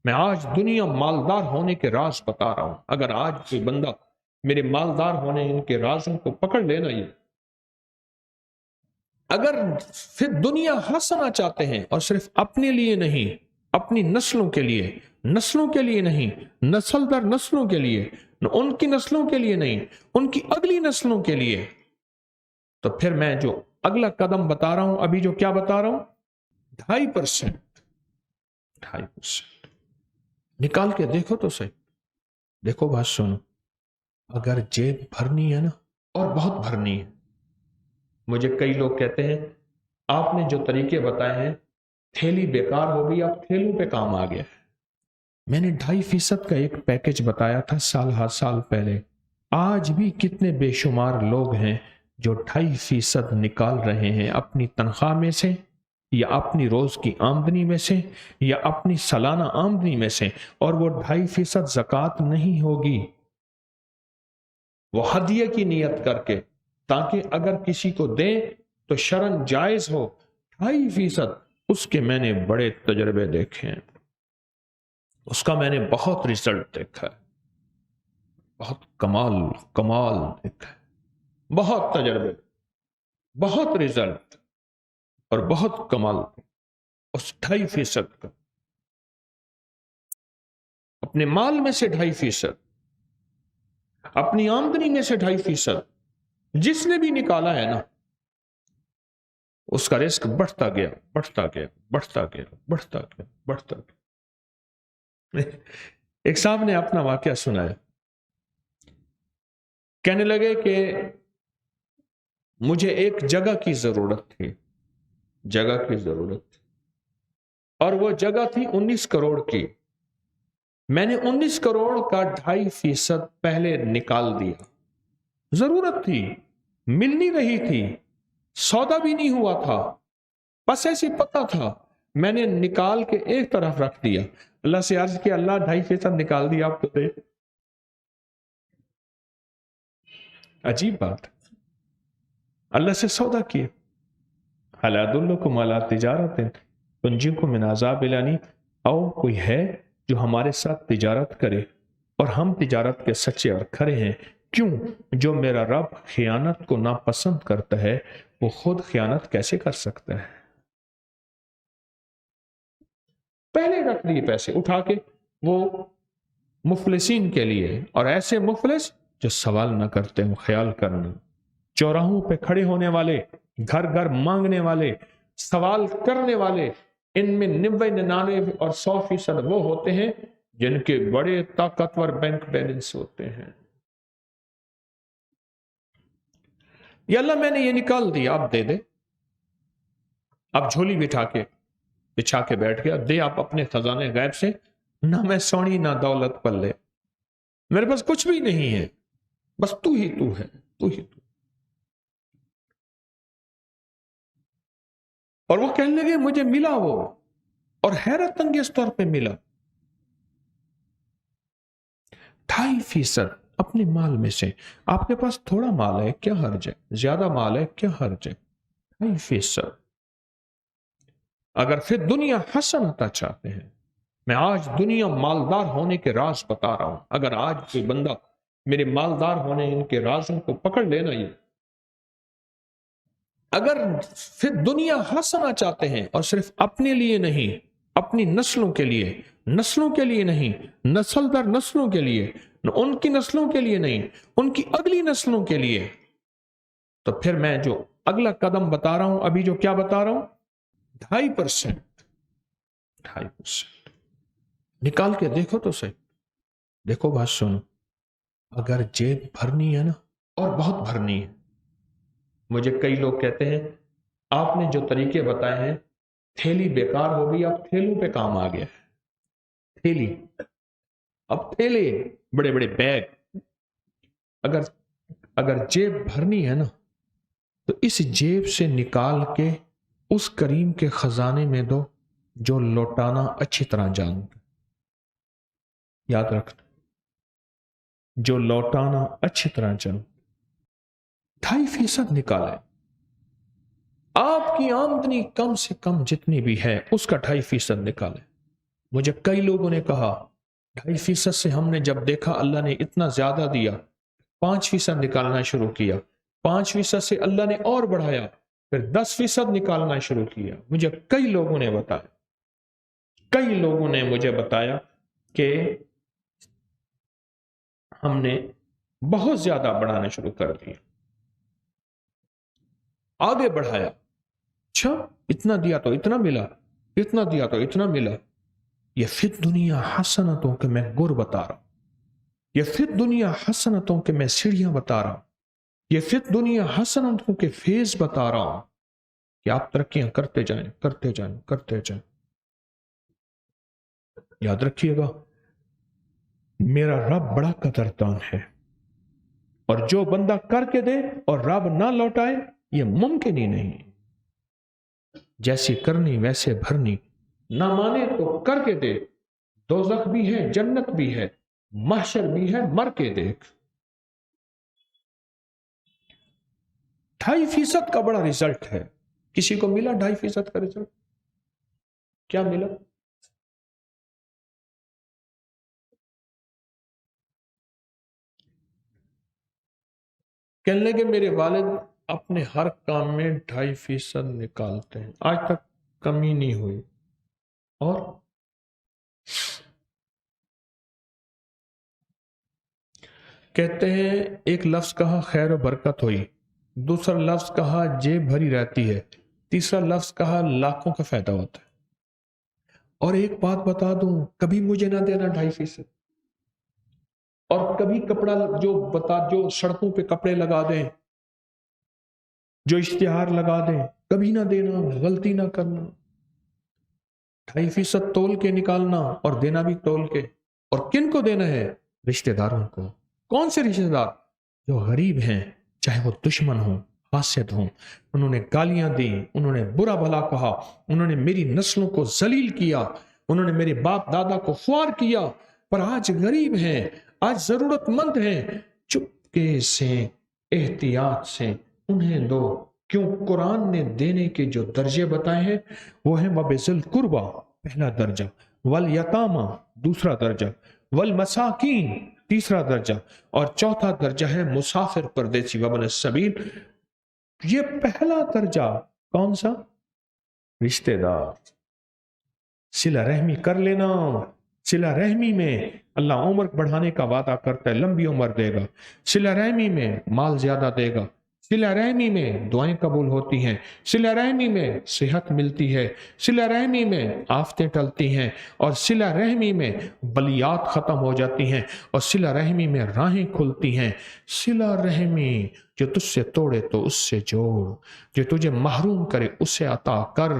میں آج دنیا مالدار ہونے کے راز بتا رہا ہوں. اگر آج کوئی بندہ میرے مالدار ہونے کے رازوں کو پکڑ لینا، یہ اگر پھر دنیا ہنسنا چاہتے ہیں اور صرف اپنے لیے نہیں، اپنی نسلوں کے لیے نہیں، نسل در نسلوں کے لیے، ان کی نسلوں کے لیے نہیں، ان کی اگلی نسلوں کے لیے، تو پھر میں جو اگلا قدم بتا رہا ہوں، ابھی جو کیا بتا رہا ہوں، 2.5% نکال کے دیکھو تو صحیح. دیکھو بات سنو، اگر جیب بھرنی ہے نا، اور بہت بھرنی ہے. مجھے کئی لوگ کہتے ہیں آپ نے جو طریقے بتائے ہیں تھیلی بیکار ہو گئی، اب تھیلوں پہ کام آ گیا. میں نے 2.5% کا ایک پیکج بتایا تھا سال پہلے. آج بھی کتنے بے شمار لوگ ہیں جو 2.5% نکال رہے ہیں اپنی تنخواہ میں سے، یا اپنی روز کی آمدنی میں سے، یا اپنی سالانہ آمدنی میں سے، اور وہ 2.5% زکوٰۃ نہیں ہوگی، وہ ہدیے کی نیت کر کے، تاکہ اگر کسی کو دیں تو شرعاً جائز ہو. 2.5%، اس کے میں نے بڑے تجربے دیکھے ہیں، اس کا میں نے بہت رزلٹ دیکھا ہے، بہت کمال دیکھا ہے، بہت تجربے، بہت رزلٹ اور بہت کمال. اس 2.5% کا اپنے مال میں سے 2.5%، اپنی آمدنی میں سے 2.5%، جس نے بھی نکالا ہے نا، اس کا رزق بڑھتا گیا، بڑھتا گیا، بڑھتا گیا، بڑھتا گیا، بڑھتا گیا. ایک صاحب نے اپنا واقعہ سنایا، کہنے لگے کہ مجھے ایک جگہ کی ضرورت تھی، اور وہ جگہ تھی 19 کروڑ کی. میں نے 19 کروڑ کا 2.5% پہلے نکال دیا. ضرورت تھی، مل نہیں رہی تھی، سودا بھی نہیں ہوا تھا، بس ایسی پتہ تھا. میں نے نکال کے ایک طرف رکھ دیا. اللہ سے عرض کیا، اللہ 2.5% نکال دیا آپ تو دے. عجیب بات، اللہ سے سودا کیے. حل ادلکم علی تجارت تنجیکم من عذاب الیم. او کوئی ہے جو ہمارے ساتھ تجارت کرے، اور ہم تجارت کے سچے اور کھرے ہیں. کیوں؟ جو میرا رب خیانت کو ناپسند کرتا ہے، وہ خود خیانت کیسے کر سکتا ہے؟ پہلے رکھ دیے پیسے اٹھا کے وہ مفلسین کے لیے، اور ایسے مفلس جو سوال نہ کرتے ہوں. خیال کرنا، چوراہوں پہ کھڑے ہونے والے، گھر گھر مانگنے والے، سوال کرنے والے، ان میں 90، 99 اور 100% وہ ہوتے ہیں جن کے بڑے طاقتور بینک بیلنس ہوتے ہیں. یا اللہ میں نے یہ نکال دیا، آپ دے دے. اب جھولی بچھا کے بیٹھ گیا. دے آپ اپنے خزانے غیب سے. نہ میں سونی نہ دولت پلے، میرے پاس کچھ بھی نہیں ہے، بس تو ہی تو ہے، تو ہی تو. اور وہ کہنے لگے مجھے ملا وہ، اور حیرت انگیز طور پہ ملا 2.5% اپنے مال میں سے. آپ کے پاس تھوڑا مال ہے، کیا حرج ہے؟ زیادہ مال ہے، کیا حرج ہے؟ 2.5%. اگر پھر دنیا حسنتا چاہتے ہیں، میں آج دنیا مالدار ہونے کے راز بتا رہا ہوں. اگر آج کوئی بندہ میرے مالدار ہونے ان کے رازوں کو پکڑ لینا، یہ اگر پھر دنیا ہنسنا چاہتے ہیں اور صرف اپنے لیے نہیں، اپنی نسلوں کے لیے نہیں، نسل در نسلوں کے لیے، ان کی نسلوں کے لیے نہیں، ان کی اگلی نسلوں کے لیے، تو پھر میں جو اگلا قدم بتا رہا ہوں، ابھی جو کیا بتا رہا ہوں، 2.5% نکال کے دیکھو تو صحیح. دیکھو بات سنو، اگر جیب بھرنی ہے نا، اور بہت بھرنی ہے. مجھے کئی لوگ کہتے ہیں آپ نے جو طریقے بتائے ہیں تھیلی بیکار ہو گئی، اب تھیلوں پہ کام آ گیا. تھیلی، اب تھیلے، بڑے بڑے بیگ. اگر جیب بھرنی ہے نا، تو اس جیب سے نکال کے اس کریم کے خزانے میں دو جو لوٹانا اچھی طرح جانتا. یاد رکھنا، جو لوٹانا اچھی طرح جانتا. 2.5% نکالے. آپ کی آمدنی کم سے کم جتنی بھی ہے اس کا 2.5% نکالے. مجھے کئی لوگوں نے کہا 2.5% سے ہم نے جب دیکھا اللہ نے اتنا زیادہ دیا 5% نکالنا شروع کیا، 5% سے اللہ نے اور بڑھایا، پھر 10% نکالنا شروع کیا۔ مجھے کئی لوگوں نے بتایا، کئی لوگوں نے مجھے بتایا کہ ہم نے بہت زیادہ بڑھانا شروع کر دیا، آگے بڑھایا، اچھا اتنا دیا تو اتنا ملا، اتنا دیا تو اتنا ملا۔ یہ فی دنیا حسنتوں کے میں گر بتا رہا ہوں، یہ فی دنیا حسنتوں کے میں سیڑھیاں بتا رہا ہوں، یہ فی دنیا حسنتوں کے فیض بتا رہا ہوں کہ آپ ترقیاں کرتے جائیں، کرتے جائیں، کرتے جائیں۔ یاد رکھیے گا میرا رب بڑا قدردان ہے، اور جو بندہ کر کے دے اور رب نہ لوٹائے یہ ممکن ہی نہیں۔ جیسی کرنی ویسے بھرنی، نہ مانے تو کر کے دے، دوزخ بھی ہے جنت بھی ہے، محشر بھی ہے، مر کے دیکھ۔ 2.5% کا بڑا ریزلٹ ہے۔ کسی کو ملا 2.5% کا ریزلٹ؟ کیا ملا؟ کہنے لگے میرے والد اپنے ہر کام میں 2.5% نکالتے ہیں، آج تک کمی نہیں ہوئی۔ اور کہتے ہیں ایک لفظ کہا خیر و برکت ہوئی، دوسرا لفظ کہا جیب بھری رہتی ہے، تیسرا لفظ کہا لاکھوں کا فائدہ ہوتا ہے۔ اور ایک بات بتا دوں، کبھی مجھے نہ دینا 2.5%، اور کبھی کپڑا جو سڑکوں پہ کپڑے لگا دیں، جو اشتہار لگا دیں، کبھی نہ دینا، غلطی نہ کرنا۔ 2.5% تول کے نکالنا اور دینا بھی تول کے۔ اور کن کو دینا ہے؟ رشتہ داروں کو۔ کون سے رشتہ دار؟ جو غریب ہیں، چاہے وہ دشمن ہوں، حاسد ہوں، انہوں نے گالیاں دی، انہوں نے برا بھلا کہا، انہوں نے میری نسلوں کو ذلیل کیا، انہوں نے میرے باپ دادا کو خوار کیا، پر آج غریب ہیں، آج ضرورت مند ہیں، چپکے سے، احتیاط سے انہیں دو۔ کیوں؟ قرآن نے دینے کے جو درجے بتائے ہیں وہ ہیں وَبِذِی الْقُرْبَى پہلا درجہ، وَالْیَتَامَى دوسرا درجہ، وَالْمَسَاکِین تیسرا درجہ، اور چوتھا درجہ ہے مسافر پردیسی وابن السبیل۔ یہ پہلا درجہ کون سا؟ رشتہ دار۔ صلہ رحمی کر لینا۔ صلہ رحمی میں اللہ عمر بڑھانے کا وعدہ کرتا ہے، لمبی عمر دے گا، صلہ رحمی میں مال زیادہ دے گا، صلہ رحمی میں دعائیں قبول ہوتی ہیں، صلہ رحمی میں صحت ملتی ہے، صلہ رحمی میں آفتیں ٹلتی ہیں، اور صلہ رحمی میں بلیات ختم ہو جاتی ہیں، اور صلہ رحمی میں راہیں کھلتی ہیں۔ صلہ رحمی جو تجھ سے توڑے تو اس سے جوڑ، جو تجھے محروم کرے اسے عطا کر،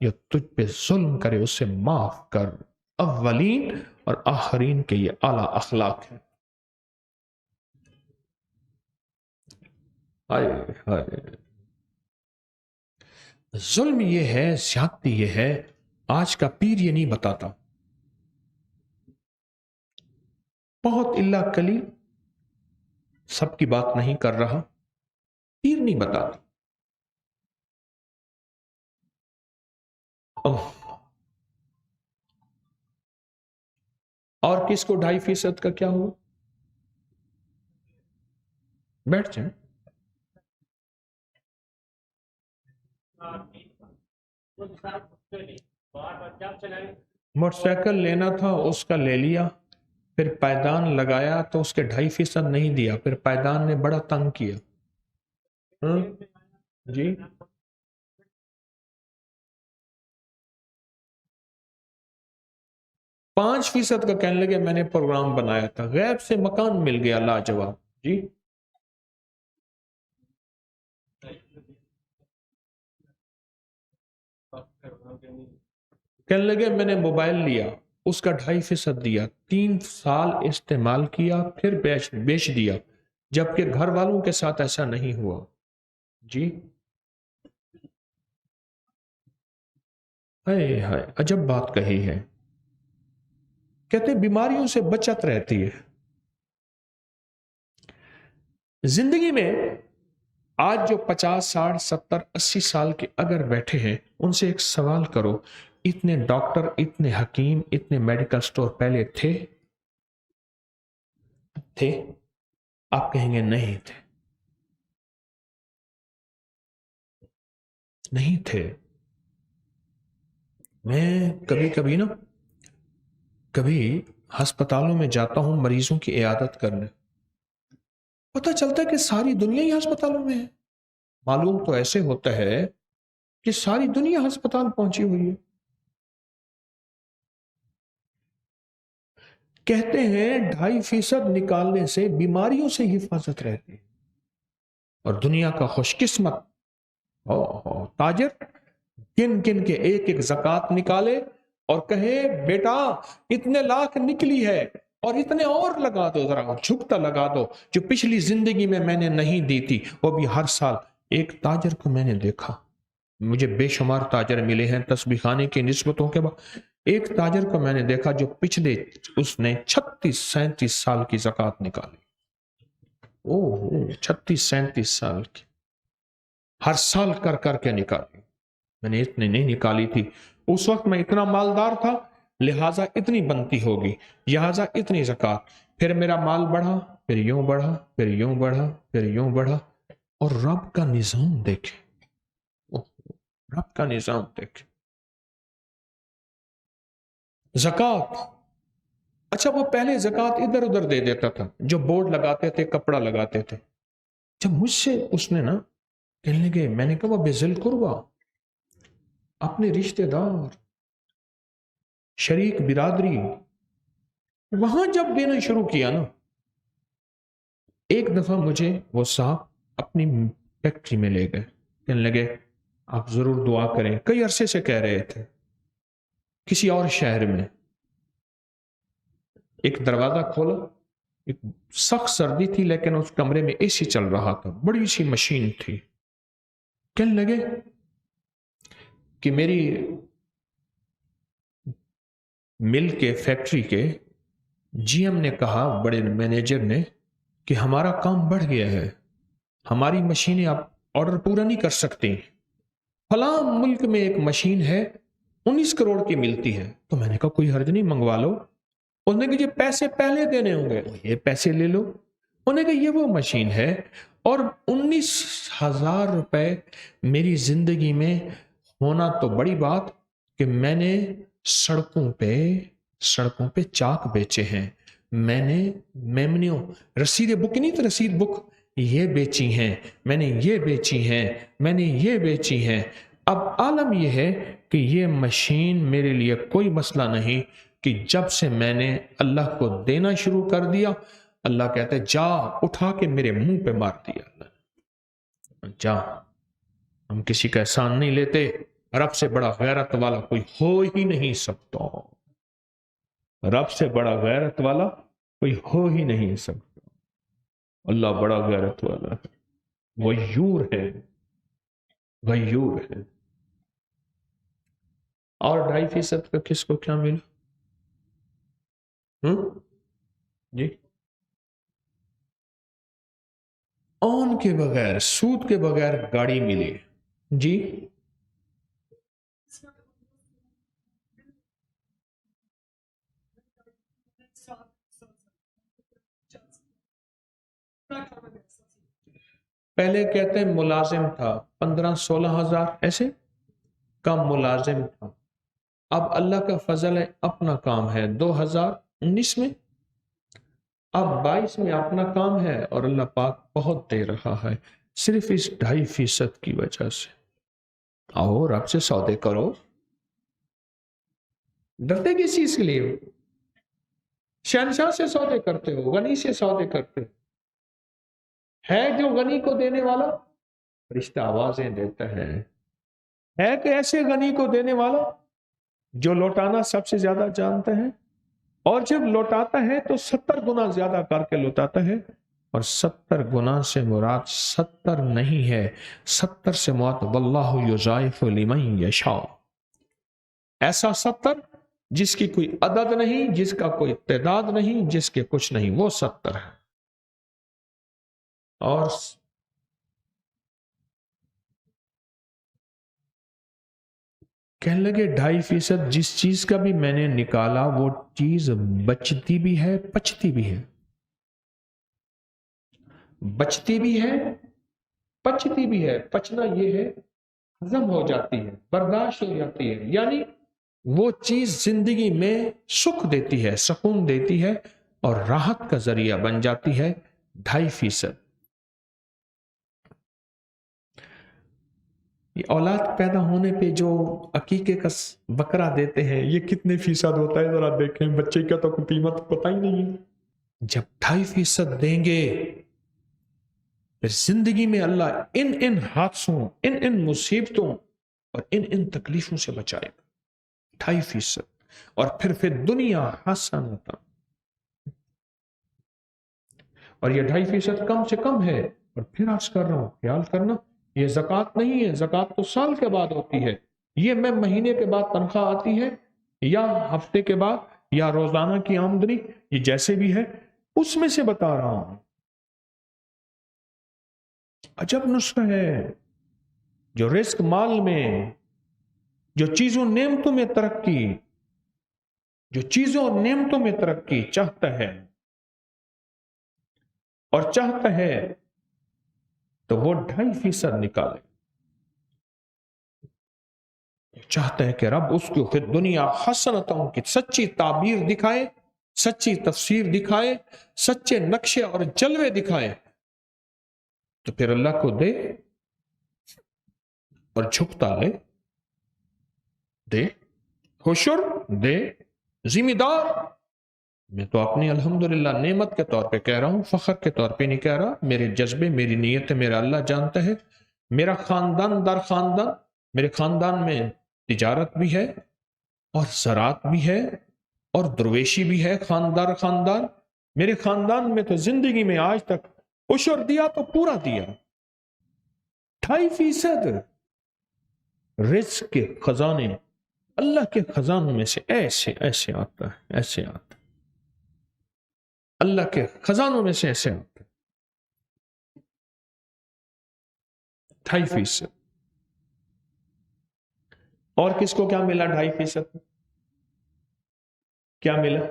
جو تجھ پہ ظلم کرے اسے معاف کر۔ اولین اور آخرین کے یہ اعلیٰ اخلاق ہیں۔ ظلم یہ ہے، زیادتی یہ ہے، آج کا پیر یہ نہیں بتاتا، بہت اللہ کلی سب کی بات نہیں کر رہا، پیر نہیں بتاتا۔ اور کس کو 2.5% کا کیا ہوا؟ بیٹھ جائیں۔ موٹر سائیکل لینا تھا، اس کا لے لیا، پھر پائیدان لگایا تو اس کے 2.5% نہیں دیا، پھر پائیدان نے بڑا تنگ کیا۔ جی 5% کا کہنے لگے میں نے پروگرام بنایا تھا، غیب سے مکان مل گیا لاجواب۔ جی کہنے لگے میں نے موبائل لیا، اس کا 2.5% دیا، 3 سال استعمال کیا، پھر بیچ دیا، جبکہ گھر والوں کے ساتھ ایسا نہیں ہوا۔ جی ہائے عجب بات کہی ہے۔ کہتے بیماریوں سے بچت رہتی ہے زندگی میں۔ آج جو 50 60 70 80 سال کے اگر بیٹھے ہیں ان سے ایک سوال کرو، اتنے ڈاکٹر، اتنے حکیم، اتنے میڈیکل سٹور پہلے تھے؟ آپ کہیں گے نہیں تھے، نہیں تھے۔ میں کبھی کبھی ہسپتالوں میں جاتا ہوں مریضوں کی عیادت کرنے، پتہ چلتا ہے کہ ساری دنیا ہی ہسپتالوں میں ہے۔ معلوم تو ایسے ہوتا ہے کہ ساری دنیا ہسپتال پہنچی ہوئی ہے۔ کہتے ہیں 2.5% نکالنے سے بیماریوں سے حفاظت رہتی ہے، اور دنیا کا خوش قسمت تاجر گن گن کے ایک ایک زکات نکالے اور کہے بیٹا اتنے لاکھ نکلی ہے اور اتنے اور لگا دو، ذرا جھکتا لگا دو جو پچھلی زندگی میں نے نہیں دی تھی، وہ بھی ہر سال۔ ایک تاجر کو میں نے دیکھا، مجھے بے شمار تاجر ملے ہیں تسبیح خانے کی نسبتوں کے بعد، ایک تاجر کو میں نے دیکھا جو پچھلے اس نے 36-37 سال کی زکات نکالی۔ 36-37 سال کی، ہر سال کر کر کے نکالی۔ میں نے اتنی نہیں نکالی تھی اس وقت، میں اتنا مالدار تھا لہٰذا اتنی بنتی ہوگی، لہٰذا اتنی زکات۔ پھر میرا مال بڑھا، پھر یوں بڑھا، پھر یوں بڑھا، پھر یوں بڑھا، اور رب کا نظام دیکھے، رب کا نظام دیکھے۔ زکات، اچھا وہ پہلے زکات ادھر ادھر دے دیتا تھا، جو بورڈ لگاتے تھے، کپڑا لگاتے تھے۔ جب مجھ سے اس نے نا کہنے لگے، میں نے کہا وہ بذل قربا، اپنے رشتہ دار، شریک برادری، وہاں جب دینا شروع کیا نا، ایک دفعہ مجھے وہ صاحب اپنی فیکٹری میں لے گئے، کہنے لگے آپ ضرور دعا کریں، کئی عرصے سے کہہ رہے تھے، کسی اور شہر میں۔ ایک دروازہ کھولا، ایک سخت سردی تھی لیکن اس کمرے میں اے سی چل رہا تھا، بڑی سی مشین تھی۔ کہنے لگے کہ میری مل کے فیکٹری کے جی ایم نے کہا، بڑے مینیجر نے، کہ ہمارا کام بڑھ گیا ہے، ہماری مشینیں آپ آرڈر پورا نہیں کر سکتی، فلاں ملک میں ایک مشین ہے 19 کروڑ کی ملتی ہے۔ تو میں نے کہا کوئی حرج نہیں، منگوا لو۔ انہوں نے کہا یہ پیسے پہلے دینے ہوں گے، یہ پیسے لے لو۔ انہوں نے کہا یہ وہ مشین ہے، اور 19,000 روپے میری زندگی میں ہونا تو بڑی بات کہ میں نے سڑکوں پہ چاک بیچے ہیں، میں نے میمنیوں، رسید بک نہیں تو رسید بک یہ بیچی ہیں، میں نے یہ بیچی ہیں، میں نے یہ بیچی ہیں۔ اب عالم یہ ہے کہ یہ مشین میرے لیے کوئی مسئلہ نہیں، کہ جب سے میں نے اللہ کو دینا شروع کر دیا، اللہ کہتا ہے جا، اٹھا کے میرے منہ پہ مار دیا اللہ، جا۔ ہم کسی کا احسان نہیں لیتے، رب سے بڑا غیرت والا کوئی ہو ہی نہیں سکتا، رب سے بڑا غیرت والا کوئی ہو ہی نہیں سکتا، اللہ بڑا غیرت والا ہے، غیور ہے، غیور ہے۔ اور 2.5% کا کس کو کیا ملا؟ جی، آن کے بغیر، سود کے بغیر گاڑی ملی۔ جی، پہلے کہتے ہیں ملازم تھا 15-16 ہزار، ایسے کم ملازم تھا، اب اللہ کا فضل ہے، اپنا کام ہے 2019 میں، اب 22 میں اپنا کام ہے، اور اللہ پاک بہت دے رہا ہے، صرف اس 2.5% کی وجہ سے۔ آؤ رب سے سودے کرو، ڈرتے کس چیز کے لیے؟ شہنشاہ سے سودے کرتے ہو، غنی سے سودے کرتے ہو، ہے جو غنی کو دینے والا، فرشتہ آوازیں دیتا ہے کہ ایسے غنی کو دینے والا جو لوٹانا سب سے زیادہ جانتا ہے، اور جب لوٹاتا ہے تو 70 گنا زیادہ کر کے لوٹاتا ہے، اور 70 گنا سے مراد 70 نہیں ہے، 70 سے مراد واللہ یضاعف لمن یشاء، ایسا 70 جس کی کوئی عدد نہیں، جس کا کوئی تعداد نہیں، جس کے کچھ نہیں، وہ 70 ہے۔ اور کہنے لگے 2.5% جس چیز کا بھی میں نے نکالا وہ چیز بچتی بھی ہے پچتی بھی ہے، بچتی بھی ہے پچتی بھی ہے۔ پچنا یہ ہے ہضم ہو جاتی ہے، برداشت ہو جاتی ہے، یعنی وہ چیز زندگی میں سکھ دیتی ہے، سکون دیتی ہے اور راحت کا ذریعہ بن جاتی ہے 2.5%۔ یہ اولاد پیدا ہونے پہ جو عقیقے کا بکرا دیتے ہیں یہ کتنے فیصد ہوتا ہے ذرا دیکھیں، بچے کا تو قیمت پتہ ہی نہیں ہے۔ جب 2.5% دیں گے پھر زندگی میں اللہ ان حادثوں، ان مصیبتوں اور ان تکلیفوں سے بچائے گا، 2.5%۔ اور پھر دنیا حسنتا، اور یہ 2.5% کم سے کم ہے۔ اور پھر عرض کر رہا ہوں، خیال کرنا یہ زکوٰۃ نہیں ہے، زکوٰۃ تو سال کے بعد ہوتی ہے، یہ میں مہینے کے بعد تنخواہ آتی ہے یا ہفتے کے بعد یا روزانہ کی آمدنی، یہ جیسے بھی ہے اس میں سے بتا رہا ہوں۔ عجب نسخہ ہے جو رزق مال میں، جو چیزوں نعمتوں میں ترقی، جو چیزوں اور نعمتوں میں ترقی چاہتا ہے اور چاہتا ہے تو وہ 2.5% نکالے، چاہتا ہے کہ رب اس کو پھر دنیا حسنتوں کی سچی تعبیر دکھائے، سچی تفسیر دکھائے، سچے نقشے اور جلوے دکھائے، تو پھر اللہ کو دے اور جھکتا لے، دے حشر دے، ذمہ دار۔ میں تو اپنی الحمدللہ نعمت کے طور پہ کہہ رہا ہوں، فخر کے طور پہ نہیں کہہ رہا، میرے جذبے، میری نیت میرا اللہ جانتا ہے۔ میرا خاندان در خاندان، میرے خاندان میں تجارت بھی ہے اور زراعت بھی ہے اور درویشی بھی ہے، خاندان خاندان۔ میرے خاندان میں تو زندگی میں آج تک عشر دیا تو پورا دیا، 2.5%۔ رزق کے خزانے اللہ کے خزانوں میں سے ایسے آتا ہے، ایسے آتا ہے، اللہ کے خزانوں میں سے ایسے آتا ہے 2.5%۔ اور کس کو کیا ملا 2.5%؟ کیا ملا؟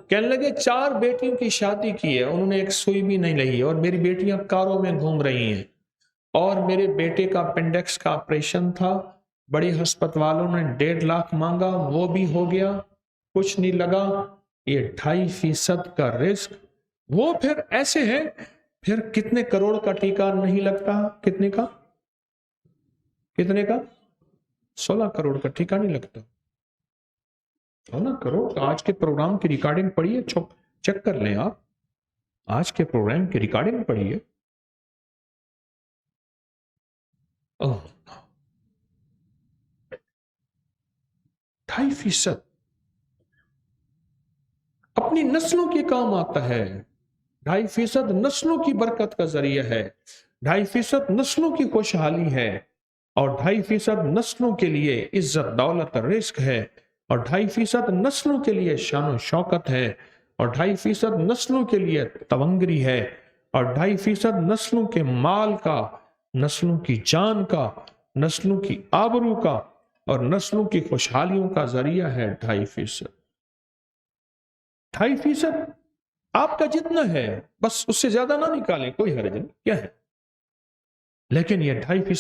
کہنے لگے 4 بیٹیوں کی شادی کی ہے، انہوں نے ایک سوئی بھی نہیں لئی، اور میری بیٹیاں کاروں میں گھوم رہی ہیں، اور میرے بیٹے کا اپینڈکس کا آپریشن تھا، بڑی ہسپتال والوں نے 1.5 لاکھ مانگا، وہ بھی ہو گیا، کچھ نہیں لگا۔ یہ 2.5% کا رزق وہ پھر ایسے ہے، پھر کتنے کروڑ کا ٹیکہ نہیں لگتا؟ کتنے کا 16 کروڑ کا ٹیکہ نہیں لگتا، 16 کروڑ کا۔ آج کے پروگرام کی ریکارڈنگ پڑھیے، چیک کر لیں آپ، آج کے پروگرام کی ریکارڈنگ پڑھیے۔ 2.5% اپنی نسلوں کے کام آتا ہے، 2.5% نسلوں کی برکت کا ذریعہ ہے، 2.5% نسلوں کی خوشحالی ہے، اور 2.5% نسلوں کے لیے عزت دولت رزق ہے، اور 2.5% نسلوں کے لیے شان و شوکت ہے، اور 2.5% نسلوں کے لیے تونگری ہے، اور 2.5% نسلوں کے مال کا، نسلوں کی جان کا، نسلوں کی آبرو کا اور نسلوں کی خوشحالیوں کا ذریعہ ہے 2.5%۔ 2.5% آپ کا جتنا ہے بس اس سے زیادہ نہ نکالیں، کوئی حرج نہیں، کیا ہے، لیکن یہ 2.5%